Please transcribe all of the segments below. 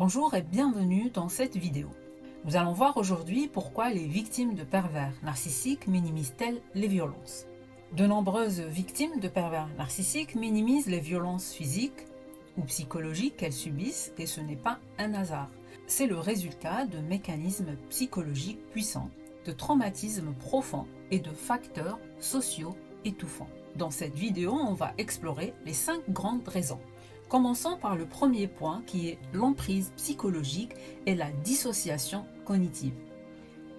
Bonjour et bienvenue dans cette vidéo. Nous allons voir aujourd'hui pourquoi les victimes de pervers narcissiques minimisent-elles les violences. De nombreuses victimes de pervers narcissiques minimisent les violences physiques ou psychologiques qu'elles subissent et ce n'est pas un hasard. C'est le résultat de mécanismes psychologiques puissants, de traumatismes profonds et de facteurs sociaux étouffants. Dans cette vidéo, on va explorer les 5 grandes raisons. Commençons par le premier point qui est l'emprise psychologique et la dissociation cognitive.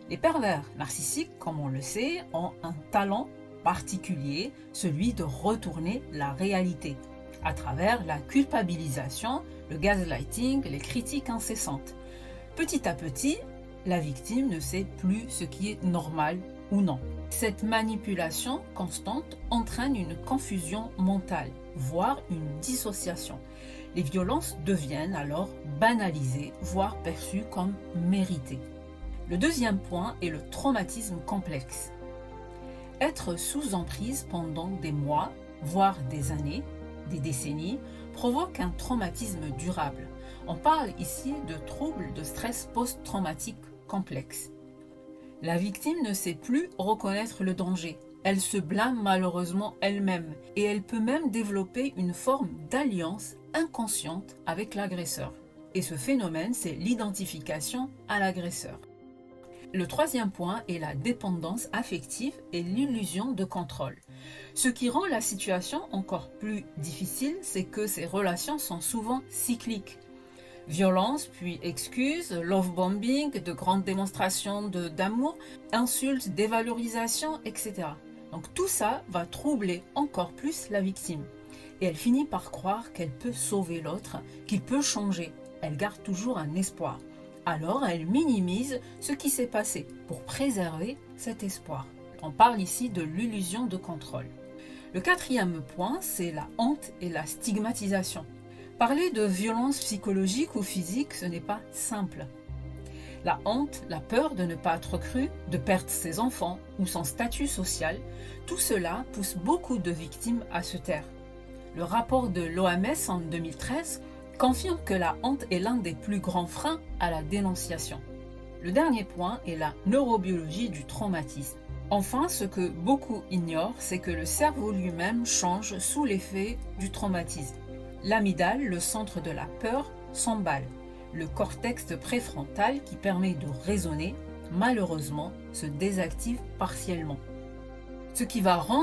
Les pervers narcissiques, comme on le sait, ont un talent particulier, celui de retourner la réalité, à travers la culpabilisation, le gaslighting, les critiques incessantes. Petit à petit, la victime ne sait plus ce qui est normal ou non. Cette manipulation constante entraîne une confusion mentale, voire une dissociation. Les violences deviennent alors banalisées, voire perçues comme méritées. Le deuxième point est le traumatisme complexe. Être sous emprise pendant des mois, voire des années, des décennies, provoque un traumatisme durable. On parle ici de troubles de stress post-traumatique complexe. La victime ne sait plus reconnaître le danger. Elle se blâme malheureusement elle-même et elle peut même développer une forme d'alliance inconsciente avec l'agresseur. Et ce phénomène, c'est l'identification à l'agresseur. Le troisième point est la dépendance affective et l'illusion de contrôle. Ce qui rend la situation encore plus difficile, c'est que ces relations sont souvent cycliques. Violence, puis excuses, love bombing, de grandes démonstrations d'amour, insultes, dévalorisation, etc. Donc tout ça va troubler encore plus la victime. Et elle finit par croire qu'elle peut sauver l'autre, qu'il peut changer. Elle garde toujours un espoir. Alors elle minimise ce qui s'est passé pour préserver cet espoir. On parle ici de l'illusion de contrôle. Le quatrième point, c'est la honte et la stigmatisation. Parler de violence psychologique ou physique, ce n'est pas simple. La honte, la peur de ne pas être cru, de perdre ses enfants ou son statut social, tout cela pousse beaucoup de victimes à se taire. Le rapport de l'OMS en 2013 confirme que la honte est l'un des plus grands freins à la dénonciation. Le dernier point est la neurobiologie du traumatisme. Enfin, ce que beaucoup ignorent, c'est que le cerveau lui-même change sous l'effet du traumatisme. L'amygdale, le centre de la peur, s'emballe. Le cortex préfrontal, qui permet de raisonner, malheureusement, se désactive partiellement. Ce qui va rendre